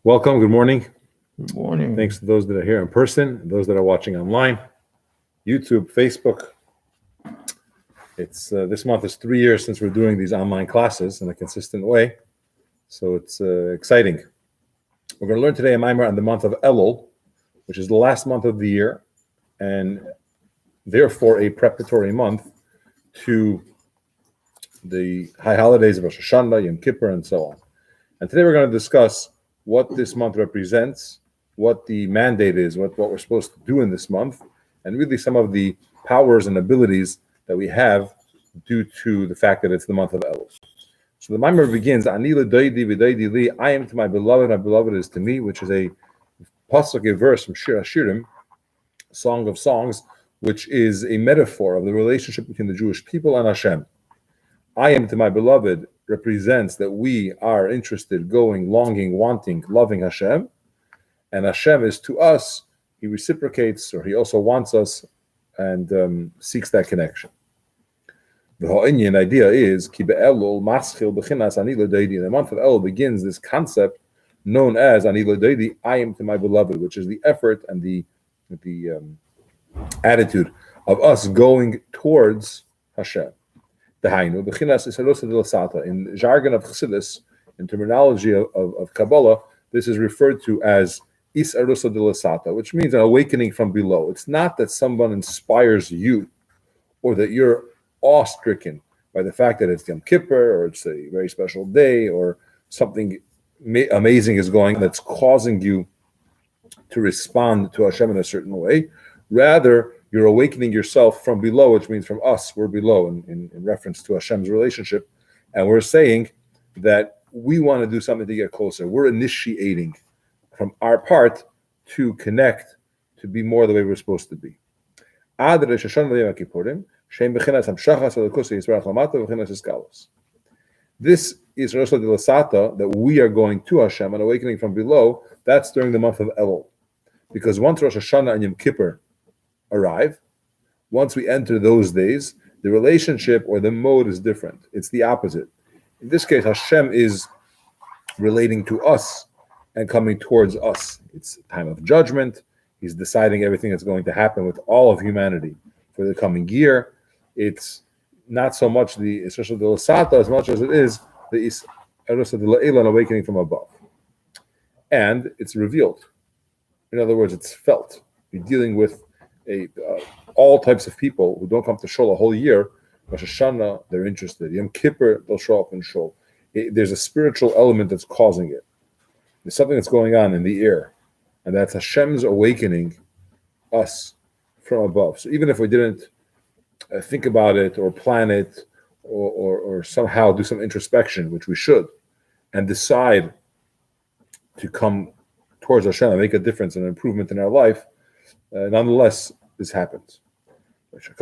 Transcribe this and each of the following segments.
Welcome. Good morning. Good morning. Thanks to those that are here in person, and those that are watching online, YouTube, Facebook. It's this month is 3 years since we're doing these online classes in a consistent way, so it's exciting. We're going to learn today a mimer on the month of Elul, which is the last month of the year, and therefore a preparatory month to the high holidays of Rosh Hashanah, Yom Kipper, and so on. And today we're going to discuss what this month represents, what the mandate is, what we're supposed to do in this month, and really some of the powers and abilities that we have due to the fact that it's the month of Elul. So the mimer begins, Ani l'doidi v'doidi li, I am to my beloved is to me, which is a pasuk, a verse from Shir HaShirim, Song of Songs, which is a metaphor of the relationship between the Jewish people and Hashem. I am to my beloved represents that we are interested, going, longing, wanting, loving Hashem, and Hashem is to us, he reciprocates, or he also wants us and seeks that connection. The Ha'inyan idea is, Ki be'elul maschil b'chinas ani l'doidi. In the month of Elul begins this concept known as ani l'doidi, I am to my beloved, which is the effort and the attitude of us going towards Hashem. In jargon of Chassidus, in terminology of Kabbalah, this is referred to as Is Arusa de Lasata, which means an awakening from below. It's not that someone inspires you or that you're awe-stricken by the fact that it's Yom Kipper or it's a very special day or something amazing is going on that's causing you to respond to Hashem in a certain way. Rather, you're awakening yourself from below, which means from us, we're below in reference to Hashem's relationship. And we're saying that we want to do something to get closer. We're initiating from our part to connect, to be more the way we're supposed to be. This is Rosh Hashanah, that we are going to Hashem and awakening from below. That's during the month of Elul. Because once Rosh Hashanah and Yom Kippur arrive, once we enter those days, the relationship or the mode is different. It's the opposite. In this case, Hashem is relating to us and coming towards us. It's a time of judgment. He's deciding everything that's going to happen with all of humanity for the coming year. It's not so much the Israel de Lasata as much as it is the Israel de La'elan, awakening from above. And it's revealed. In other words, it's felt. You're dealing with all types of people who don't come to shul a whole year. Rosh Hashanah, they're interested. Yom Kippur, they'll show up in shul. There's a spiritual element that's causing it. There's something that's going on in the air, and that's Hashem's awakening us from above. So even if we didn't think about it or plan it or somehow do some introspection, which we should, and decide to come towards Hashem and make a difference and an improvement in our life, nonetheless, this happens. As the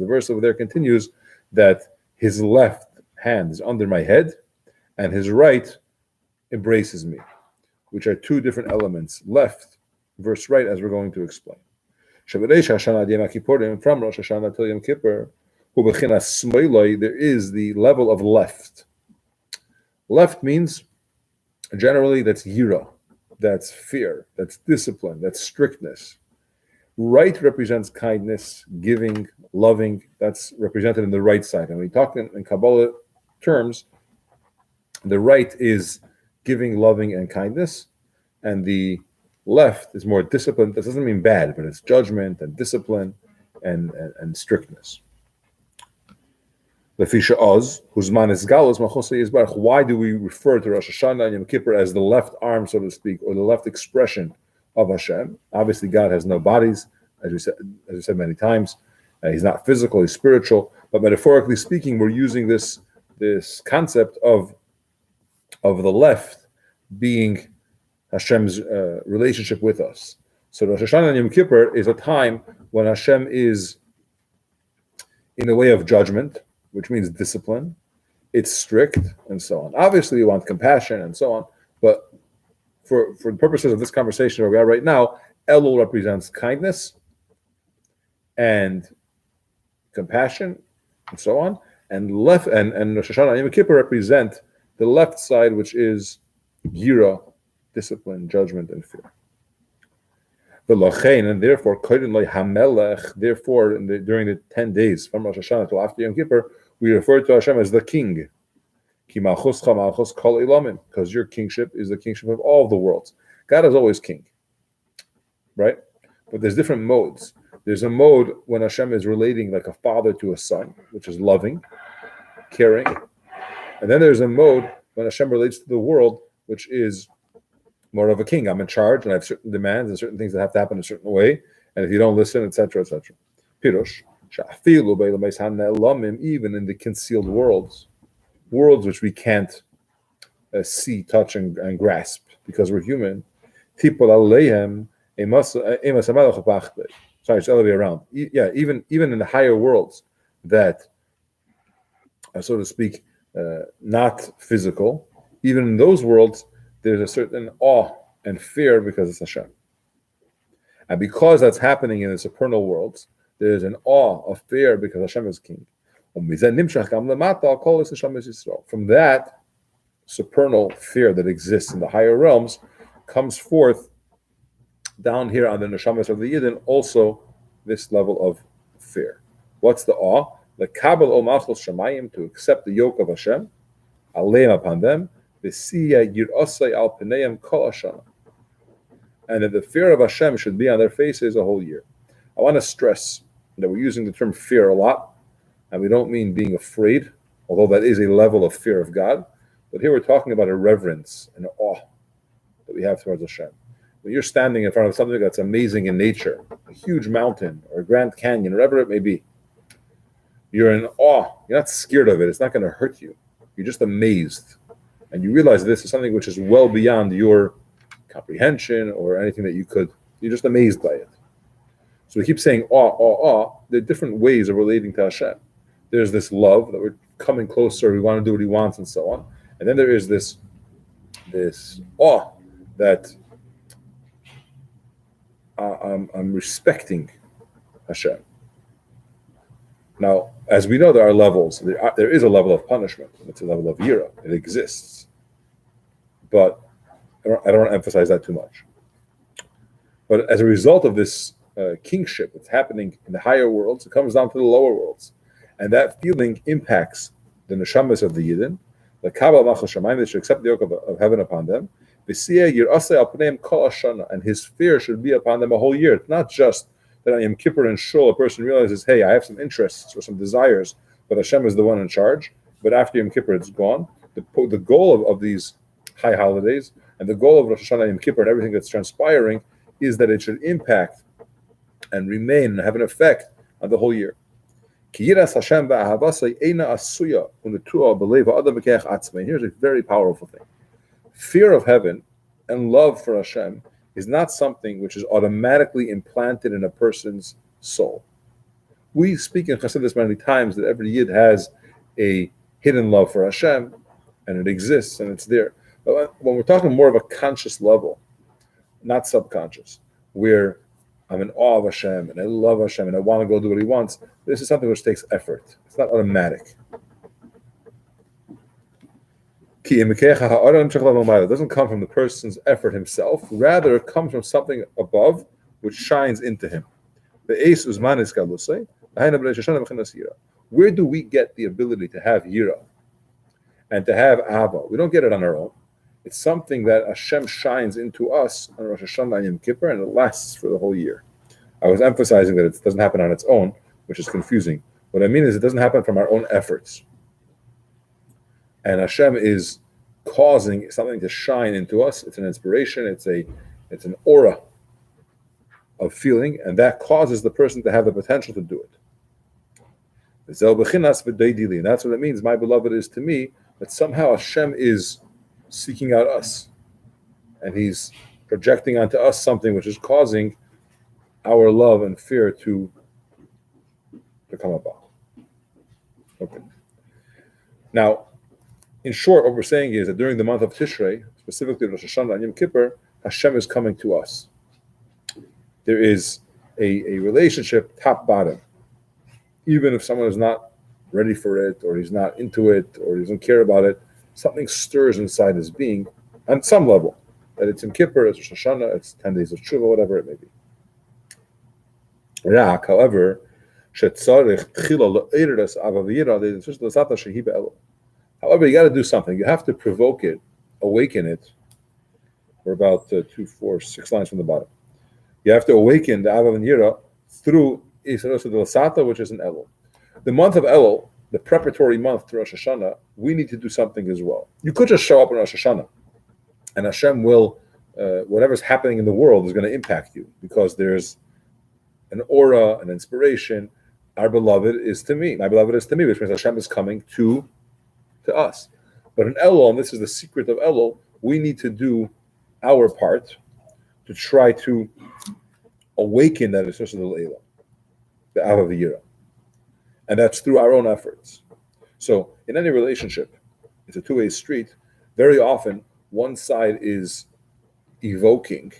verse over there continues, that his left hand is under my head and his right embraces me, which are two different elements, left versus right, as we're going to explain. From Rosh Hashanah till Yom Kippur, there is the level of left. Left means, generally, that's yira. That's fear, that's discipline, that's strictness. Right represents kindness, giving, loving. That's represented in the right side. And we talk in Kabbalah terms, the right is giving, loving, and kindness. And the left is more discipline. That doesn't mean bad, but it's judgment and discipline and strictness. Why do we refer to Rosh Hashanah and Yom Kippur as the left arm, so to speak, or the left expression of Hashem? Obviously, God has no bodies, as we said many times. He's not physical; he's spiritual. But metaphorically speaking, we're using this concept of the left being Hashem's relationship with us. So Rosh Hashanah and Yom Kippur is a time when Hashem is in the way of judgment, which means discipline. It's strict and so on. Obviously, we want compassion and so on, but for the purposes of this conversation where we are right now, Elul represents kindness and compassion and so on, and Rosh Hashanah and Yom Kippur represent the left side, which is yira, discipline, judgment, and fear. And therefore, during the 10 days from Rosh Hashanah till after Yom Kippur, we refer to Hashem as the King. Because your kingship is the kingship of all the worlds. God is always king, right? But there's different modes. There's a mode when Hashem is relating like a father to a son, which is loving, caring. And then there's a mode when Hashem relates to the world, which is more of a king. I'm in charge, and I have certain demands and certain things that have to happen a certain way. And if you don't listen, etc., etc. Pirush, even in the concealed worlds which we can't see, touch, and grasp because we're human. Sorry, it's the other way around. Even in the higher worlds that are, so to speak, not physical, even in those worlds, there's a certain awe and fear because it's Hashem. And because that's happening in the supernal worlds, there's an awe of fear because Hashem is king. From that supernal fear that exists in the higher realms comes forth down here on the neshamas of the Yidden also this level of fear. What's the awe? The kabel o malchus shamayim, to accept the yoke of Hashem, aleim upon them, v'siya yir'osei al pneim kol hashana, and that the fear of Hashem should be on their faces a whole year. I want to stress that we're using the term fear a lot, and we don't mean being afraid, although that is a level of fear of God. But here we're talking about a reverence and awe that we have towards Hashem. When you're standing in front of something that's amazing in nature, a huge mountain or a Grand Canyon, whatever it may be, you're in awe. You're not scared of it. It's not going to hurt you. You're just amazed. And you realize this is something which is well beyond your comprehension or anything that you're just amazed by it. So we keep saying awe, awe, awe. There are different ways of relating to Hashem. There's this love that we're coming closer, we want to do what He wants, and so on. And then there is this awe that I'm respecting Hashem. Now, as we know, there are levels. There is a level of punishment. It's a level of yira. It exists. But I don't want to emphasize that too much. But as a result of this kingship that's happening in the higher worlds, it comes down to the lower worlds. And that feeling impacts the neshamas of the Yidden, the kabbalah malchus shamayim, they should accept the yoke of heaven upon them, and His fear should be upon them a whole year. It's not just that on Yom Kippur and Shul, a person realizes, hey, I have some interests or some desires, but Hashem is the one in charge. But after Yom Kippur, it's gone. The goal of these high holidays and the goal of Rosh Hashanah, Yom Kippur, and everything that's transpiring is that it should impact and remain and have an effect on the whole year. Here's a very powerful thing. Fear of heaven and love for Hashem is not something which is automatically implanted in a person's soul. We speak in Chassidus many times that every Yid has a hidden love for Hashem, and it exists and it's there. But when we're talking more of a conscious level, not subconscious, where I'm in awe of Hashem and I love Hashem and I want to go do what He wants, this is something which takes effort. It's not automatic. It doesn't come from the person's effort himself, rather it comes from something above which shines into him. Where do we get the ability to have yira and to have ava? We don't get it on our own. It's something that Hashem shines into us on Rosh Hashanah and Yom Kippur, and it lasts for the whole year. I was emphasizing that it doesn't happen on its own, which is confusing. What I mean is it doesn't happen from our own efforts. And Hashem is causing something to shine into us. It's an inspiration. It's an aura of feeling, and that causes the person to have the potential to do it. And that's what it means. My beloved is to me that somehow Hashem is seeking out us, and He's projecting onto us something which is causing our love and fear to come about. Okay. Now, in short, what we're saying is that during the month of Tishrei, specifically Rosh Hashanah and Yom Kippur, Hashem is coming to us. There is a relationship top-bottom. Even if someone is not ready for it, or he's not into it, or he doesn't care about it, something stirs inside his being on some level. That it's in Kipper, it's Rosh Hashanah, it's 10 days of Tshuva, whatever it may be. However, however, you got to do something. You have to provoke it, awaken it. We're about 6 lines from the bottom. You have to awaken the Avav and Yira through Yisroel Lasata, which is an Elul. The month of Elul, the preparatory month to Rosh Hashanah, we need to do something as well. You could just show up on Rosh Hashanah, and Hashem will, whatever's happening in the world is going to impact you, because there's an aura, an inspiration. Our beloved is to me. My beloved is to me, which means Hashem is coming to us. But in Elul, and this is the secret of Elul, we need to do our part to try to awaken that Yisroel Leila, the Avav Yira. And that's through our own efforts. So in any relationship, it's a two-way street. Very often, one side is provoking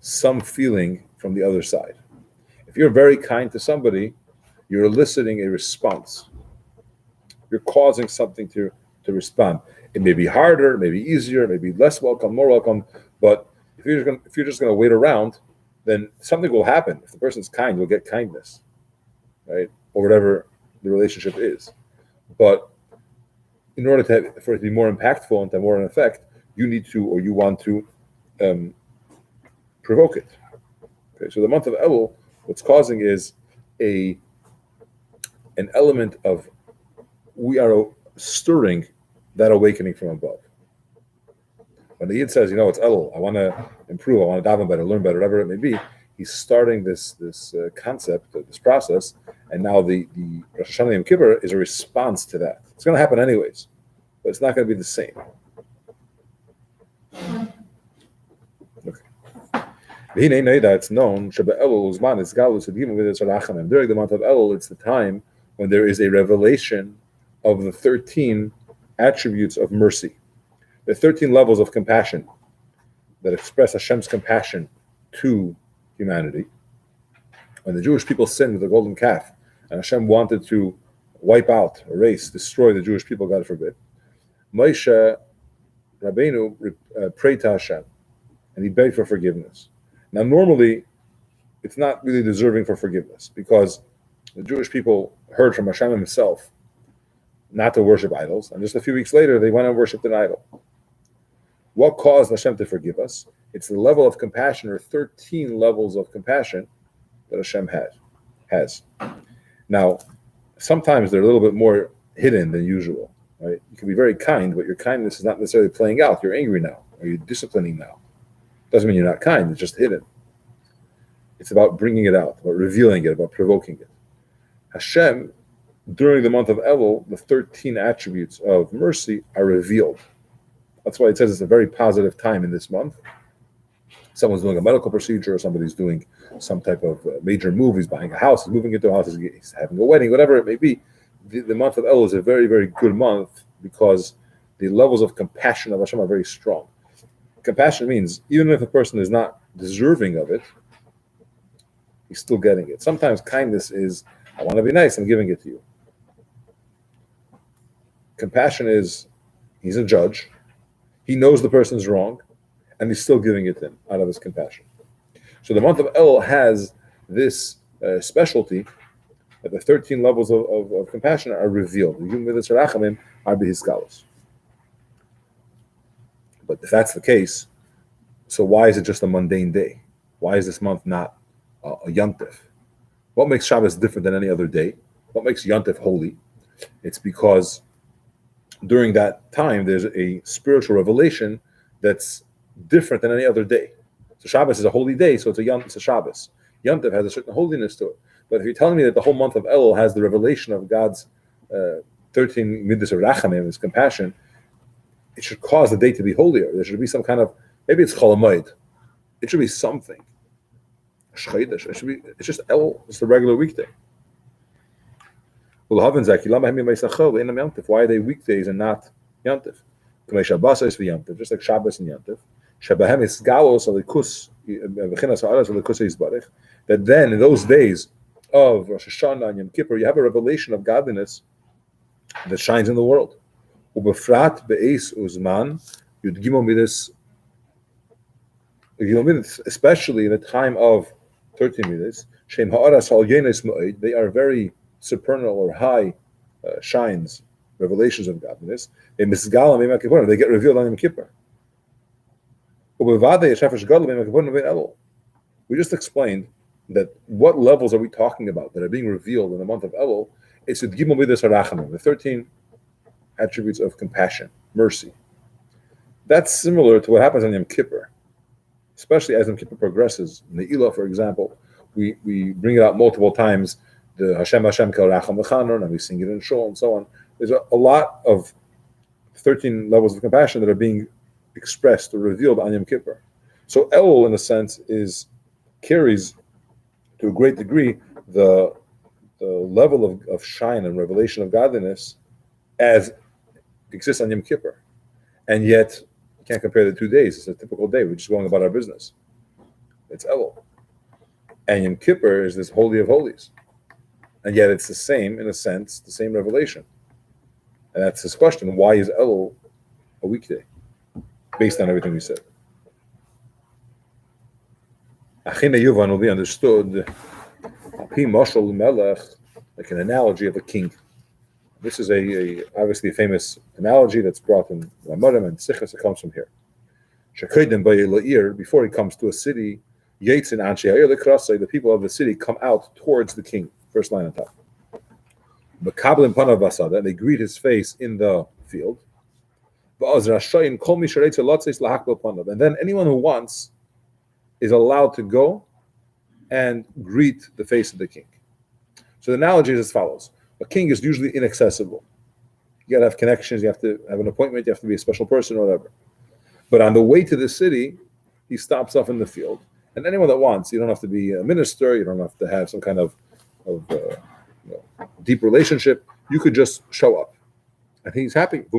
some feeling from the other side. If you're very kind to somebody, you're eliciting a response. You're causing something to respond. It may be harder, it may be easier, it may be less welcome, more welcome, but if you're just going to wait around, then something will happen. If the person's kind, you'll get kindness, right? Or whatever the relationship is. But in order for it to be more impactful and to have more an effect, you need to, or you want to, provoke it. Okay, so the month of Elul, what's causing is an element of, we are stirring that awakening from above. When the Yid says, it's Elul, I want to improve, I want to daven better, learn better, whatever it may be, he's starting this concept, this process, and now the Rosh Hashanah Yom Kippur is a response to that. It's going to happen anyways, but it's not going to be the same. Okay. It's known, during the month of Elul, it's the time when there is a revelation of the 13 attributes of mercy. The 13 levels of compassion that express Hashem's compassion to humanity. When the Jewish people sinned with the golden calf, and Hashem wanted to wipe out, erase, destroy the Jewish people, God forbid, Moshe Rabbeinu prayed to Hashem, and he begged for forgiveness. Now, normally, it's not really deserving for forgiveness, because the Jewish people heard from Hashem himself not to worship idols, and just a few weeks later, they went and worshipped an idol. What caused Hashem to forgive us? It's the level of compassion, or 13 levels of compassion that Hashem has. Now, sometimes they're a little bit more hidden than usual, right? You can be very kind, but your kindness is not necessarily playing out. You're angry now, or you're disciplining now. Doesn't mean you're not kind, it's just hidden. It's about bringing it out, about revealing it, about provoking it. Hashem, during the month of Elul, the 13 attributes of mercy are revealed. That's why it says it's a very positive time in this month. Someone's doing a medical procedure, or somebody's doing some type of major move. He's buying a house, he's moving into a house, he's having a wedding, whatever it may be. The month of Elul is a very, very good month, because the levels of compassion of Hashem are very strong. Compassion means even if a person is not deserving of it, he's still getting it. Sometimes kindness is, I want to be nice, I'm giving it to you. Compassion is, he's a judge, he knows the person's wrong, and he's still giving it to him out of his compassion. So the month of Elul has this specialty, that the 13 levels of compassion are revealed. But if that's the case, so why is it just a mundane day? Why is this month not a Yontif? What makes Shabbos different than any other day? What makes Yontif holy? It's because during that time, there's a spiritual revelation that's different than any other day. So Shabbos is a holy day, so it's a Shabbos. Yontif has a certain holiness to it. But if you're telling me that the whole month of Elul has the revelation of God's 13 midas of rachamim, his compassion, it should cause the day to be holier. There should be some kind of, maybe it's Chol Hamoed. It should be something. It's just Elul. It's a regular weekday. Why are they weekdays and not Yontif? Just like Shabbos and Yontif. That then, in those days of Rosh Hashanah and Yom Kippur, you have a revelation of godliness that shines in the world. Ubefrat be'es uzman yud gimel midas, especially in the time of 13 midas. Shem ha'aras hal yenes moed. They are very supernal or high shines, revelations of godliness. They get revealed on Yom Kippur. We just explained that what levels are we talking about that are being revealed in the month of Elul? It's the 13 attributes of compassion, mercy. That's similar to what happens on Yom Kippur, especially as Yom Kippur progresses. In the Ilah, for example, we bring it out multiple times, the Hashem Kel Racham L'Chanon, and we sing it in Shul and so on. There's a lot of 13 levels of compassion that are being expressed or revealed on Yom Kippur. So Elul, in a sense, carries to a great degree the level of shine and revelation of godliness as exists on Yom Kippur. And yet, you can't compare the 2 days. It's a typical day. We're just going about our business. It's Elul. And Yom Kippur is this Holy of Holies. And yet it's the same, in a sense, the same revelation. And that's his question. Why is Elul a weekday? Based on everything we said. Achina Yuvan will be understood like an analogy of a king. This is obviously a famous analogy that's brought in Ramadan and Sichas. It comes from here. Before he comes to a city, the people of the city come out towards the king. First line on top. And they greet his face in the field. And then anyone who wants is allowed to go and greet the face of the king. So the analogy is as follows. A king is usually inaccessible. You got to have connections, you have to have an appointment, you have to be a special person or whatever. But on the way to the city, he stops off in the field. And anyone that wants, you don't have to be a minister, you don't have to have some kind of deep relationship. You could just show up. And he's happy. He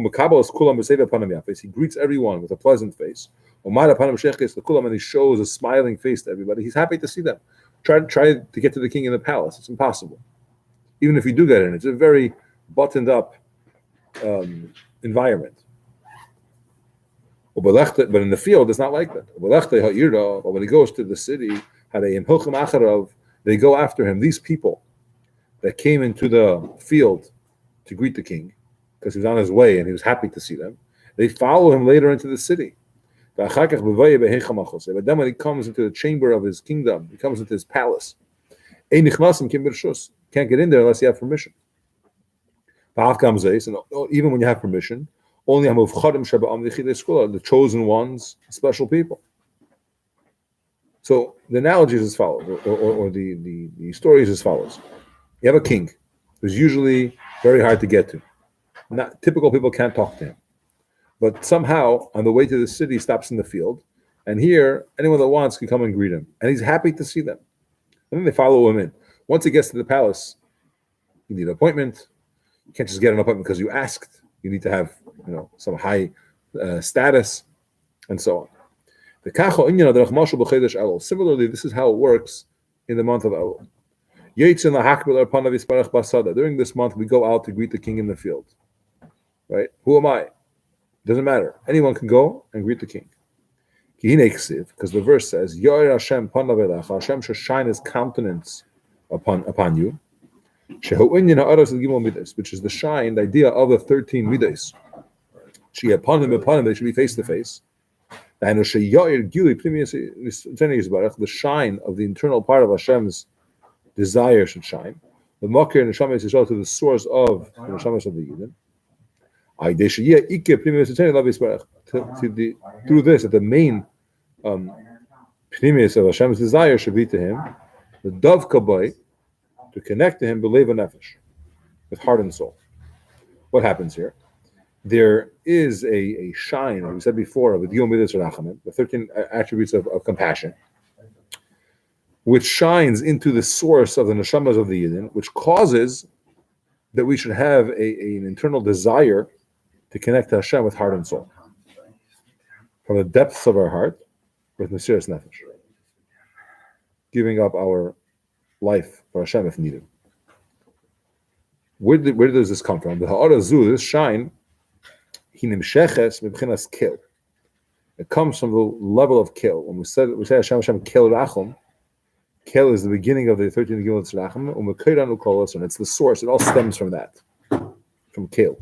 greets everyone with a pleasant face. And he shows a smiling face to everybody. He's happy to see them. Try to get to the king in the palace. It's impossible. Even if you do get in, it's a very buttoned up environment. But in the field, it's not like that. But when he goes to the city, they go after him. These people that came into the field to greet the king, because he was on his way and he was happy to see them, they follow him later into the city. But then when he comes into the chamber of his kingdom, he comes into his palace. Can't get in there unless you have permission. And even when you have permission, only the chosen ones, special people. So the analogy is as follows, or the story is as follows. You have a king who's usually very hard to get to. Not typical people can't talk to him. But somehow, on the way to the city, he stops in the field. And here, anyone that wants can come and greet him. And he's happy to see them. And then they follow him in. Once he gets to the palace, you need an appointment. You can't just get an appointment because you asked. You need to have, some high status, and so on. Similarly, this is how it works in the month of Elul. During this month, we go out to greet the king in the field. Right? Who am I? Doesn't matter. Anyone can go and greet the king. Because the verse says, Hashem shall shine his countenance upon you. Which is the shine, the idea of the 13 midas. Upon him, they should be face to face. The shine of the internal part of Hashem's desire should shine. The makir and neshama is to the source of the neshamas of the Yidden. Through this, that the main pnimius of Hashem's desire should be to him, the dove kabay, to connect to him, believe and nefesh, with heart and soul. What happens here? There is a shine, like we said before, of the 13 attributes of compassion, which shines into the source of the neshamas of the Yidden, which causes that we should have an internal desire to connect to Hashem with heart and soul. From the depths of our heart, with Mesiras Nefesh. Giving up our life for Hashem if needed. Where does this come from? The ha'arazu, this shine, hinimsheches mebchinas kil. It comes from the level of kil. When we say Hashem kil rachum, kil is the beginning of the 13th Gimel Rachum, u'mekeiran u'kol, and it's the source. It all stems from that, from kil.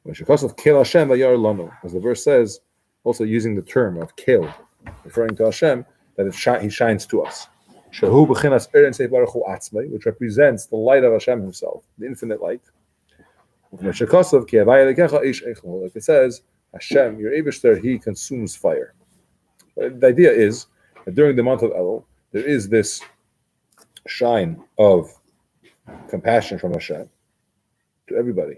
Because of kil Hashem vayar lanu, as the verse says, also using the term of kil, referring to Hashem, that He shines to us. Shehu b'chinas erin seif baruch hu atzmei, which represents the light of Hashem Himself, the infinite light. Like it says, Hashem, your Eibishter, He consumes fire. But the idea is that during the month of Elul, there is this shine of compassion from Hashem to everybody.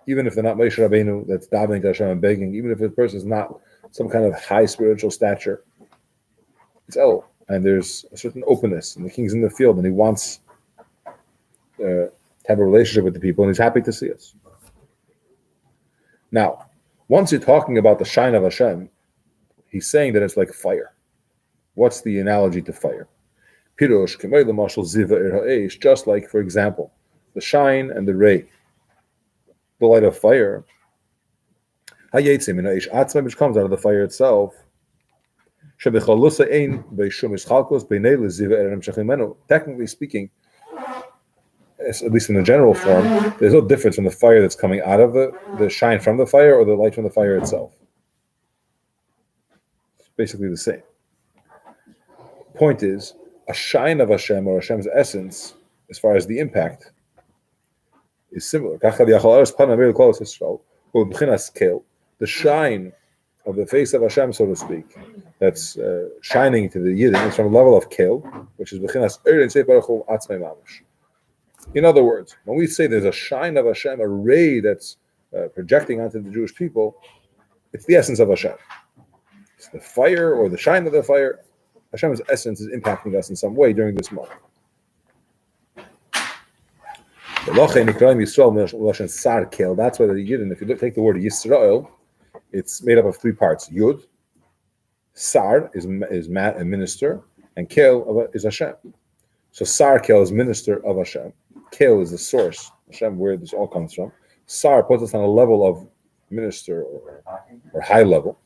Even if they're not Moshe Rabbeinu that's davening to Hashem and begging, even if the person is not some kind of high spiritual stature, it's Elul. And there's a certain openness, and the king's in the field, and he wants to have a relationship with the people, and he's happy to see us. Now, once you're talking about the shine of Hashem, he's saying that it's like fire. What's the analogy to fire? Pirush, just like, for example, the shine and the ray, the light of fire, which comes out of the fire itself. Technically speaking, at least in the general form, there's no difference in the fire that's coming out of the shine from the fire or the light from the fire itself. It's basically the same. Point is, a shine of Hashem or Hashem's essence, as far as the impact, is similar. The shine of the face of Hashem, so to speak, that's shining to the Yidden, is from a level of Kel, which is B'chinas Erin Seif Baruch Hu Atzmei Mamash. In other words, when we say there's a shine of Hashem, a ray that's projecting onto the Jewish people, it's the essence of Hashem. It's the fire or the shine of the fire. Hashem's essence is impacting us in some way during this month. That's why the Yidden, if you take the word Yisrael, it's made up of three parts. Yud, Sar is a minister, and Kel is Hashem. So Sar, Kel is minister of Hashem. Kel is the source, Hashem, where this all comes from. Sar puts us on a level of minister or high level.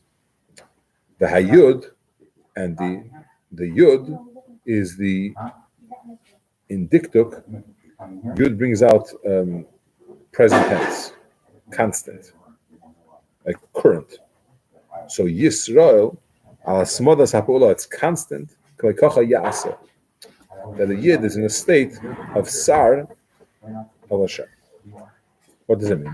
The Hayud and the Yud is the indictuk. Yud brings out present tense, constant, like current. So Yisrael, it's constant. That the Yid is in a state of Sar of Hashem. What does it mean?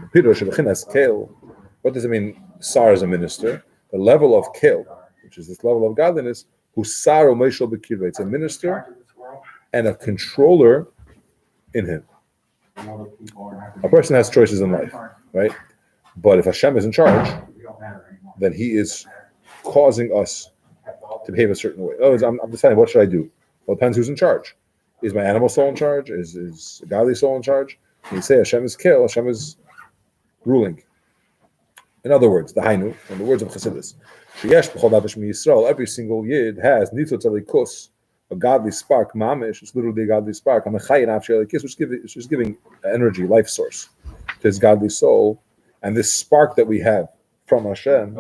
What does it mean? Sar is a minister. The level of Kel, which is this level of godliness, it's a minister and a controller in him. A person has choices in life, right? But if Hashem is in charge, then He is causing us to behave a certain way. I'm deciding, what should I do? Well, it depends who's in charge. Is my animal soul in charge? Is a godly soul in charge? And you say Hashem is Kel, Hashem is ruling. In other words, the Hainu, in the words of Chassidus, every single Yid has a godly spark, mamish, it's literally a godly spark, which is giving energy, life source to his godly soul. And this spark that we have from Hashem,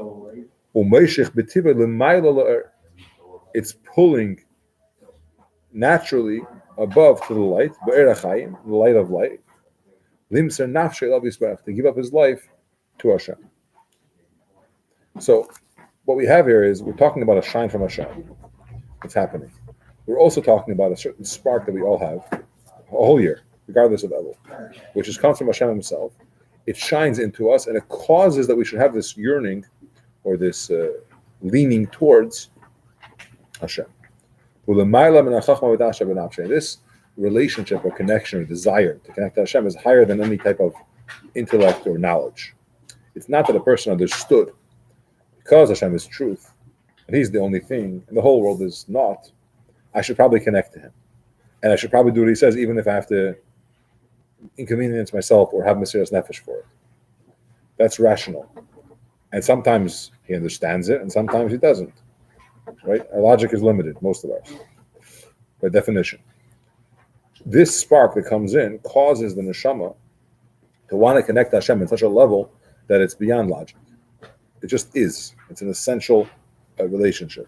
it's pulling naturally above to the light, the light of light, to give up his life to Hashem. So what we have here is we're talking about a shine from Hashem. It's happening. We're also talking about a certain spark that we all have a whole year, regardless of Elul, which comes from Hashem Himself. It shines into us, and it causes that we should have this yearning or this leaning towards Hashem. This relationship or connection or desire to connect to Hashem is higher than any type of intellect or knowledge. It's not that a person understood, because Hashem is truth, and He's the only thing, and the whole world is not, I should probably connect to Him. And I should probably do what He says, even if I have to inconvenience myself or have Mesiras Nefesh for it. That's rational. And sometimes he understands it, and sometimes he doesn't. Right? Our logic is limited, most of ours, by definition. This spark that comes in causes the neshama to want to connect to Hashem at such a level that it's beyond logic. It just is. It's an essential relationship.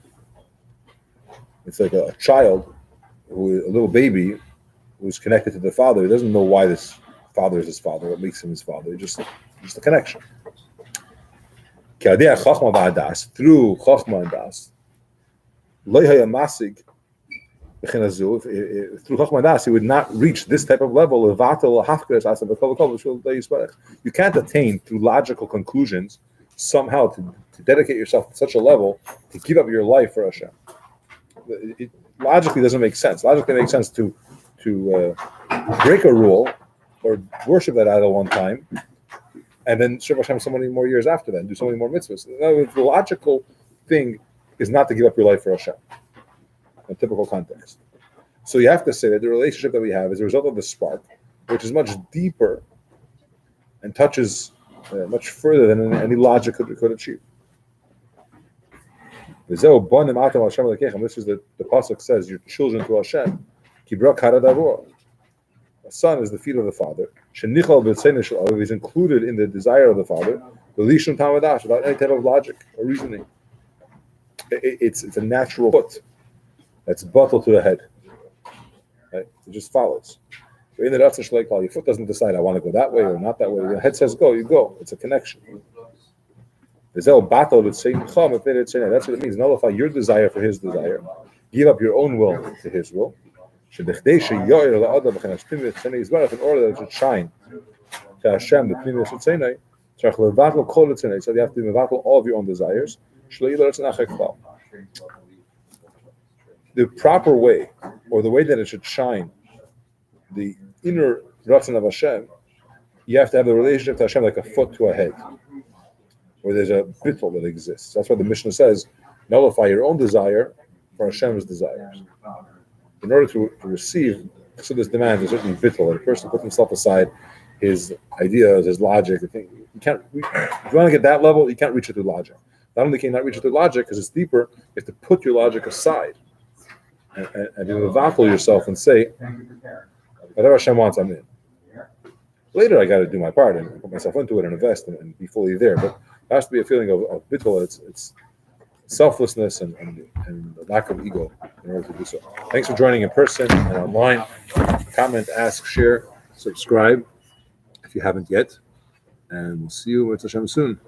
It's like a child, a little baby, who's connected to the father. He doesn't know why this father is his father, what makes him his father. Just a connection. Through Chochmah and Das, through Chochmah and Das, he would not reach this type of level. You can't attain through logical conclusions somehow to dedicate yourself to such a level to give up your life for Hashem. It logically doesn't make sense. Logically, it makes sense to break a rule or worship that idol one time, and then serve Hashem so many more years after that, and do so many more mitzvahs. In other words, the logical thing is not to give up your life for Hashem, in a typical context. So you have to say that the relationship that we have is a result of the spark, which is much deeper and touches much further than any logic could achieve. This is the pasuk says, "Your children to Hashem." A son is the feet of the father. He's included in the desire of the father, without any type of logic or reasoning. It's a natural foot that's bottled to the head. Right? It just follows. In the Ratzon Shleikal, your foot doesn't decide, I want to go that way or not that way. The head says go, you go. It's a connection. That's what it means. Nullify your desire for his desire. Give up your own will to his will. In order that it should shine to Hashem, the Pnimius Tzeinai, so you have to mevatel all of your own desires. The proper way, or the way that it should shine, the inner Ratzon of Hashem, you have to have the relationship to Hashem like a foot to a head, where there's a bittul that exists. That's why the Mishnah says, nullify your own desire for Hashem's desires. In order to receive, so this demands a certain bittul, that a person puts himself aside, his ideas, his logic. You can't. If you want to get that level, you can't reach it through logic. Not only can you not reach it through logic, because it's deeper, you have to put your logic aside and you evacuate yourself and say, whatever Hashem wants, I'm in. Later, I got to do my part and put myself into it and invest and be fully there. But there has to be a feeling of bittul. It's selflessness and lack of ego in order to do so. Thanks for joining in person and online. Comment, ask, share, subscribe if you haven't yet. And we'll see you with Hashem soon.